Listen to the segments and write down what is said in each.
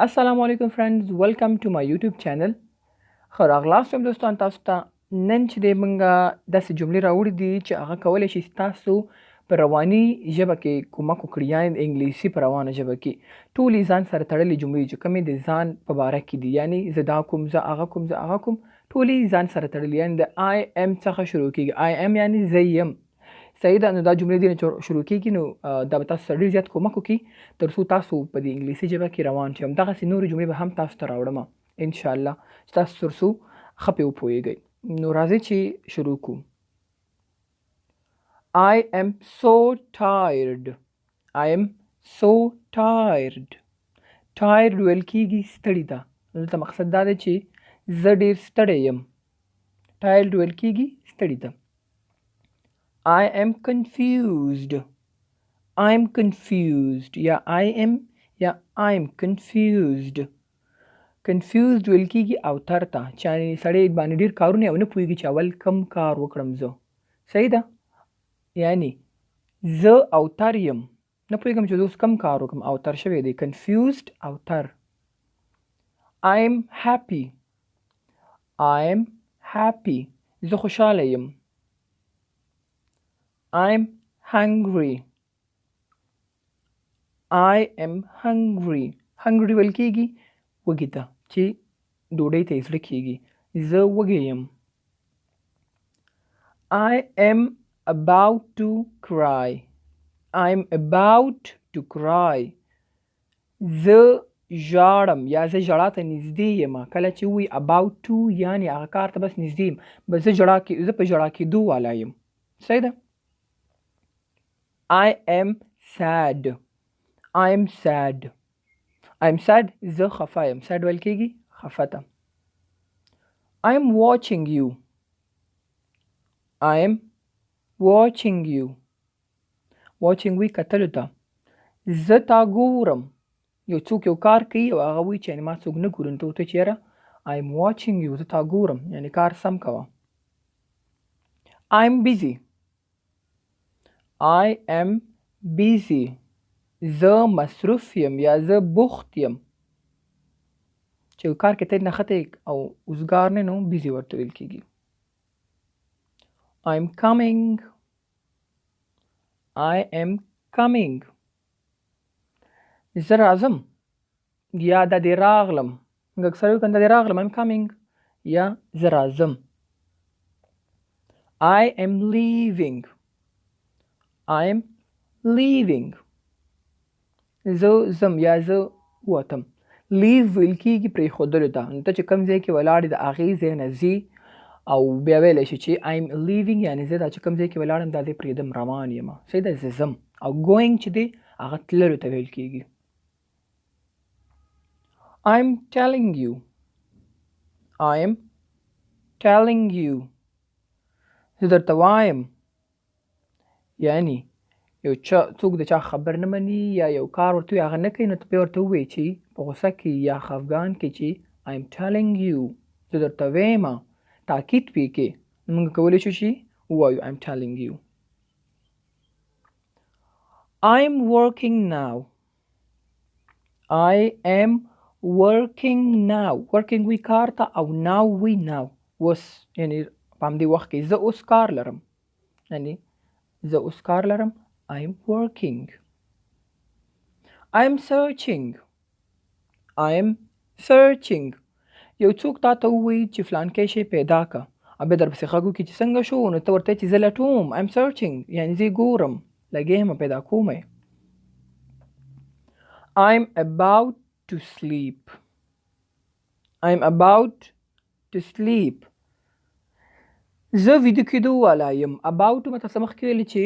السلام علیکم فرندز ویلکم ټو مای یوټیوب چینل. ښه راغلاست یم دوستان تاسو ته. نن چې دی موږ داسې جملې راوړي دي چې هغه کولی شي تاسو په رواني ژبه کې کومک وکړي، یعنې د انګلیسي په روانه ژبه کې ټولې ځان سره تړلې جملې چې کومې د ځان په باره کې دي، یعنې زه دا کوم، زه هغه کوم، زه هغه کوم، ټولې ځان سره تړلې، یعنې د آی ایم څخه شروع کېږي. آی ایم یعنې زه یم. صحیح ده. نو دا جملې دې نه شروع کېږي، نو دا به تاسو سره ډېر زیات کومک وکړي تر څو تاسو په دې انګلیسي ژبه کې روان شئ. همدغسې نورې جملې به هم تاسو ته راوړم انشاءالله چې تاسو تر څو ښه پرې وپوهېږئ. نو راځئ چې شروع کړو. I am so tired. I am so tired. tired ویل کېږي ستړي ده. دلته مقصد دا دی چې زه ډېر ستړی یم. tired ویل کېږي ستړي ده. I am confused. I'm confused. یا I am یا I'm confused. confused ویل کېږي اوتر ته، چې سړی باندې ډېر کارونه او نه پوهېږي چې اول کم کار وکړم زه. صحیح ده. یعنې زه اوتر یم، نه پوهېږم چې زه اوس کم کار وکړم. اوتر شوی دی. confused اوتر. I'm happy. I'm happy. زه خوشحاله یم. I'm hungry. I am hungry. hungry ویل کېږي وږي ته، چې ډوډۍ ته یې زړه کېږي. زه وږی یم. I am about to cry. I'm about to cry. زه ژاړم یا زه ژړا ته نږدې یم. کله چې وایي about to یعنې هغه کار ته بس نږدې یم، بس زه په ژړا کېدو والا یم. صحیح ده. I am sad. I am sad. I am sad. زه خفه یم. sad ویل کېږي خفه ته. I am watching you. I am watching you. watching وی کتلو ته. زه تا ګورم. یو څوک یو کار کوي او هغه وایي چې ما څوک نه ګوري، نو ته ورته چې یاره I am watching you. زه تا ګورم، یعنې کار سم کوه. I am busy. I am busy. زه مصروف یم یا زه بوخت یم. چې یو کار کې ته نښته او اوزګار نه نو بیزي ورته ویل کېږي. I am coming. I am coming. زه راځم یا د دې راغلم. موږ اکثر وایو که د دې راغلم I am coming یا زه راځم. I am leaving. I am leaving. زه ځم یا زه ووتم. لیو ویل کېږي پرېښودلو ته. نو ته چې کوم ځای کې ولاړ د هغې ځای نه ځې او بیا ویلی شي چې I am leaving یعنې زه دا چې کوم ځای کې ولاړ یم دا ځای پرېږدم، روان یم. صحیح ده. زه ځم. او going چې دی هغه تللو ته ویل کېږي. I am telling you. I am telling you. زه درته وایم. یعنې یو څوک د چا خبر نه مني یا یو کار ورته وي هغه نه کوي، نو ته بیا ورته ووایې چې په غوسه کې یا خفګان کې چې I am telling you. زه درته ویمه. تاکید پې کې نو موږ کولی شو چې ووایو I am telling you. I am working now. I am working now. working وی کار ته او now وی now اوس، یعنې په همدې وخت کې زه اوس کار لرم، یعنې زه اوس کار لرم. I am working. I am searching. I am searching. یو څوک تا ته ووایي چې فلانکی شی پیدا که او بیا درپسې غږ وکړي چې څنګه شو، نو ته ورته چې زه لټوم. I am searching یعنې زه ګورم، لګیا یم پیدا کوم یې. I am about to sleep. I am about to sleep. زه ویده کېدو والا یم. about ما تاسو مخکې ویلي چې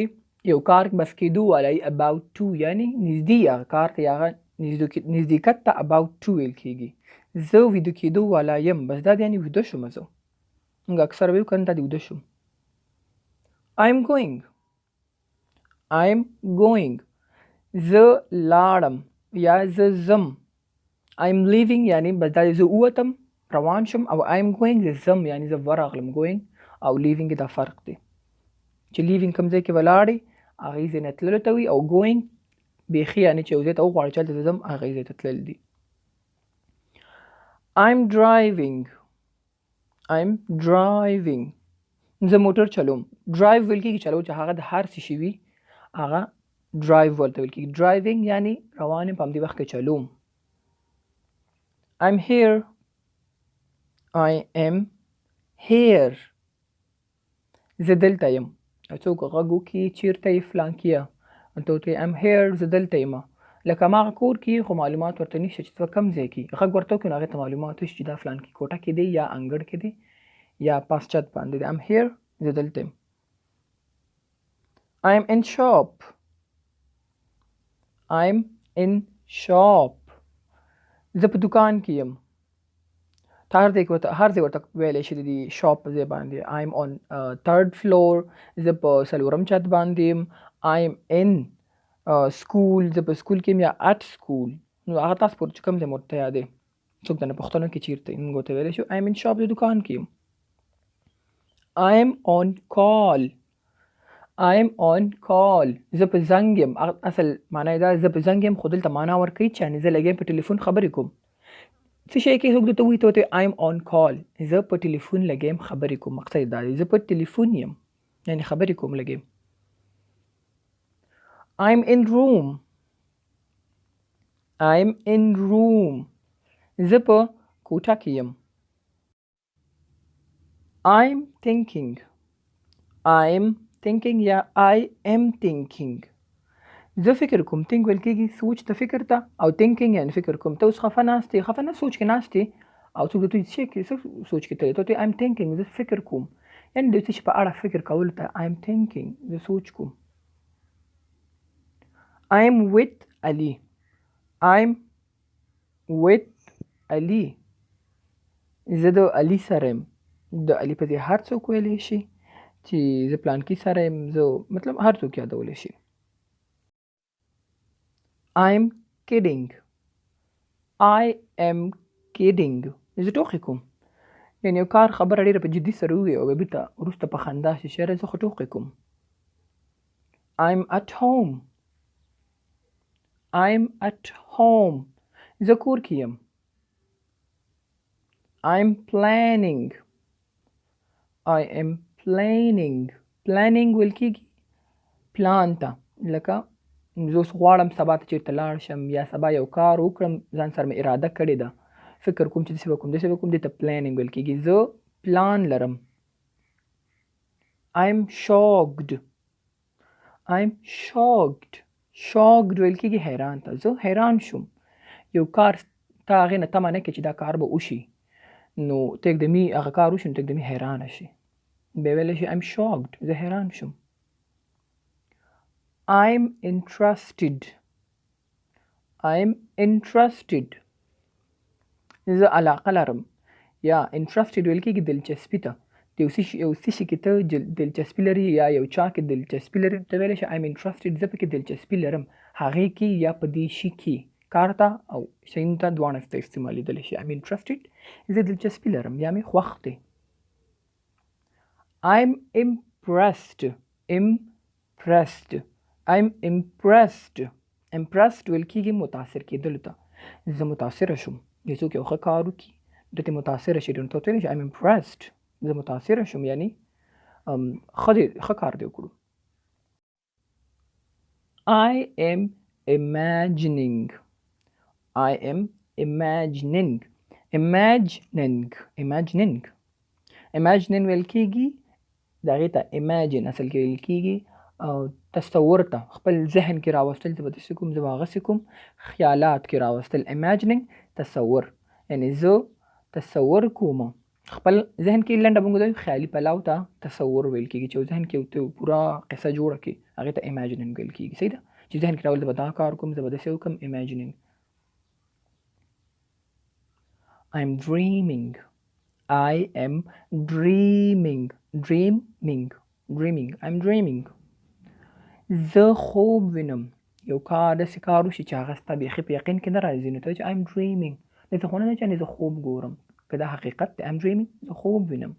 یو کار بس کېدو والا یي about to یعنې نږدې هغه کار ته یا هغه نږدېکت ته about to ویل کېږي. زه ویده کېدو والا یم، بس دا یعنې ویده شوم. زه موږ اکثر وایو که نه دا د ویده شوم. I am going. I am going. زه لاړم یا زه ځم. I am leaving یعنې بس دا زه ووتم روان شم، او I am going زه ځم یعنې زه ورغلم. going او leaving دا فرق دی. چې leaving کوم ځای کې ولاړې هغې ځای نه تللو ته وي، او going بیخي یعنې چې یو ځای ته وغواړې چې هلته ته ځم هغې ځای ته تلل دي. I'm driving. I'm driving. زه موټر چلوم. ډرایو ویل کېږي چلو چې هغه د هر څه شي وي هغه ډرایو ورته ویل کېږي. ډرایوینګ یعنی روان یم په همدې وخت کې چلوم. I'm here. I am here. زه دلته یم. څوک غږ وکړي چیرته یې فلانکیه ته وتې I'm here زه دلته یم. لکه هماغه کور کې خو معلومات ورته نشته چې ته کوم ځای کې غږ ورته وکړي نو هغې ته معلومات وشي چې دا فلانکي کوټه کې دی یا انګړ کې دی یا پاسچت باندې دی. I'm here زه دلته یم. I'm in shop. I'm in shop. زه په دکان کې یم. ته هر ځای ورته ویلی شي د دې شاپ په ځای باندې. I'm on third floor. زه په څلورم چت باندې یم. I'm in school. زه په سکول کې یم یا at school. نو هغه تاسو پورې چې کوم ځای مو ورته یاد دی څوک درنه پوښتنه کې چیرته موږ ورته ویلی شو I'm in shop د دکان کې یم. I'm on call. I'm on call. زه په زنګ یم. اصل معنا یې دا زه په زنګ یم خو دلته معنا ورکوي چې یعنې زه لګیا یم په ټلیفون خبرې کوم. څه شی کې څوک درته وایي ته ورته I'm on call. زه په ټلیفون لګیا یم خبرې کوم. مقصد دا دی زه په ټلیفون یم یعنې خبرې کوم لګیا یم. I'm in room. I'm in room. زه په کوټه کې یم. I'm thinking. I'm thinking یا I am thinking. زه فکر کوم. think ویل کېږي سوچ ته فکر ته او thinking یعنې فکر کوم. ته اوس خفه ناست یې خفه نه سوچ کې ناست یې او څوک درته وایي څه کې څه سوچ کې تللی ته ورته I'm thinking زه فکر کوم یعنې د څه شي په اړه فکر کولو ته I'm thinking زه سوچ کوم. I'm with Ali. I'm with Ali. زه د علي سره یم. د علي په ځای هر څوک ویلی شي چې زه پلانکي سره یم زه مطلب هر څوک یادولی شي. I'm kidding. I am kidding. زه ټوکې کوم یعنې یو کار خبره ډېره په جدي سره ووایي او بیا بېرته وروسته په خندا شي چې یاره زه خو ټوکې کوم. I'm at home. I'm at home. زه کور کې یم. I'm planning. I am planning. planning ویل کېږي پلان ته. لکه زه اوس غواړم سبا ته چېرته لاړ شم یا سبا یو کار وکړم ځان سره مې اراده کړې ده فکر کوم چې داسې به کوم داسې به کوم دې ته planning ویل کېږي. زه پلان لرم. I'm shocked. I'm shocked. shocked ویل کېږي حیران ته. زه حیران شوم. یو کار ته هغې نه تمه نه کړې چې دا کار به وشي نو ته یکدمي هغه کار وشي نو ته یکدمي حیرانه شي. بیا ویلی شي I'm shocked. زه حیران شوم. I'm interested. I'm interested. زه علاقه لرم یا interested ویل کېږي دلچسپي ته. د یو څه شي کې ته دلچسپي لري یا یو چا کې دلچسپي لري ته ویلی شي I'm interested. زه پکې دلچسپي لرم هغې کې یا په دې شي کې کار ته او شیانو ته دواړه ته استعمالېدلی شي. I'm interested. زه دلچسپي لرم یا مې خوښ دی. I'm impressed. impressed. I'm impressed. impressed ویل کېږي متاثر کېدلو ته. زه متاثره شوم. یو څوک یو ښه کار وکړي د ته متاثره شي نو ته ورته ویلی شي I'm impressed. زه متاثره شوم یعنې ښه کار دی وکړو. I am imagining. I am imagining. imagining ویل کېږي د هغې ته imagine اصل کې ویل کېږي تصور ته خپل ذهن کې راوستل. زه به داسې کوم زه به هغسې کوم خیالات کې راوستل. imagining تصور یعنې زه تصور کوم خپل ذهن کې لنډه مونږ وایو خیالي پلاو ته تصور ویل کېږي چې ذهن کې ته پوره قصه جوړه کړي هغې ته imagining ویل کېږي. صحیح ده چې ذهن کې راول زه به دا کار کوم زه به داسې وکړم imagining. I'm dreaming. I am dreaming. dreaming. I'm dreaming. زه خوب وینم. یو کار داسې کار وشي چې هغه ستا بیخي په یقین کې نه راځي نو ته چې I'm dreaming. دلته خو نه ده چې زه خوب ګورم که دا حقیقت دی I'm dreaming. زه خوب وینم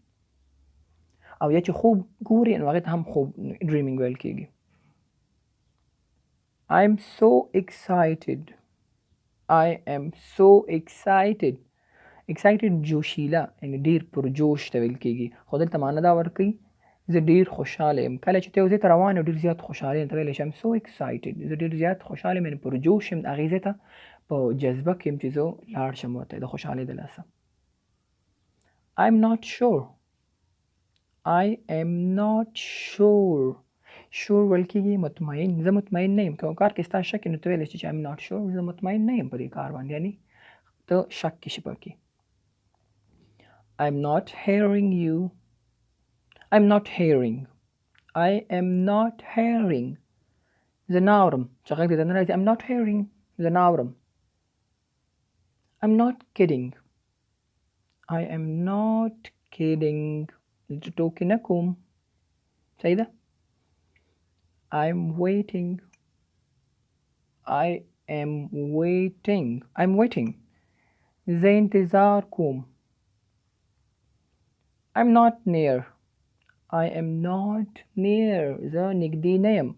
او یا چې خوب ګوري نو هغې ته هم خوب dreaming ویل کېږي. I'm so excited. I am so excited. excited جوشیله یعنی ډیر پرجوش ته ویل کېږي خو دلته معنا دا ورکوي زه ډیر خوشحاله یم کله چې ته یو ځای ته روان یې ډیر زیات خوشحاله یم ته ویلی شي I'm so excited زه ډیر زیات خوشحاله یم یعنې پرجوش یم هغې ځای ته په جذبه کې یم چې زه لاړ شم ورته د خوشحالۍ د لاسه I'm not sure I am not sure شور ویل کېږي مطمئن زه مطمئن نه یم که کار کې ستا شک نو ته ویلی شي چې I'm not sure زه مطمئن نه یم په دې کار باندې یعنې ته شک کې شي پکې I'm not hearing you I'm not hearing I am not hearing زه نه اورم چې غږ دې ته نه راځي I'm not hearing زه نه اورم I'm not kidding I am not kidding زه ټوکې نه کوم صحیح ده I'm waiting I am waiting زه انتظار کوم I'm not near I am not near زه نږدې نه یم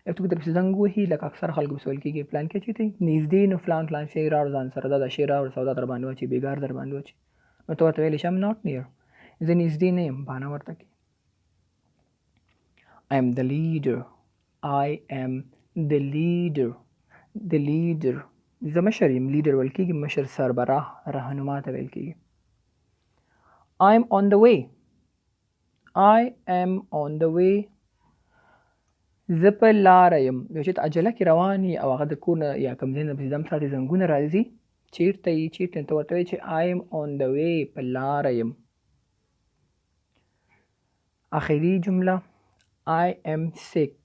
یو څوک درپسې زنګ وهي لکه اکثر خلکو پسې ویل کېږي پلان کې چې دی نږدې نو فلان شی راوړه ځان سره دا شی راوړه سودا در باندې واچي بېګار در باندې واچي نو ته ورته ویلی شي I'm not near زه نږدې نه یم بهانه ورته کړي I am the leader I am the leader زه مشر یم لیډر ویل کېږي مشر سربراه رهنما ته ویل کېږي I am on the way زه په لاره یم یو چې ته عجله کې روان یې او هغه د کور نه یا کوم ځای نه پسې دم ساتې زنګونه راځي چېرته یې ته ورته وایې چې I am on the way په لاره یم آخري جمله I am sick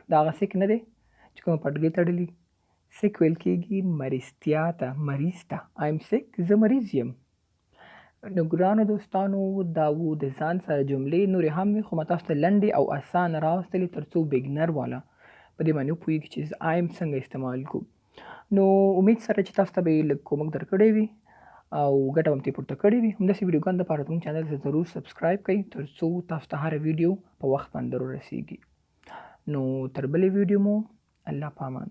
دا هغه sick نه دی چې کومه پټګۍ تړلي sick ویل کېږي مریضتیا ته مریض ته I am sick زه مریض یم نو ګرانو دوستانو دا و د ځان سره جملې نورې هم وي خو ما تاسو ته لنډې او اسانه راوستلې تر څو بګنر والا په دې باندې وپوهېږي چې I am څنګه استعمال کړو نو امید سره چې تاسو ته به یې لږ کومک درکړی وي او ګټه به هم ترې پورته کړې وي همداسې ویډیوګانو دپاره زموږ چینل ته ضرور سبسکرایب کړئ تر څو تاسو ته هره ویډیو په وخت باندې ورسیږي نو تر بلې ویډیو مو الله پامان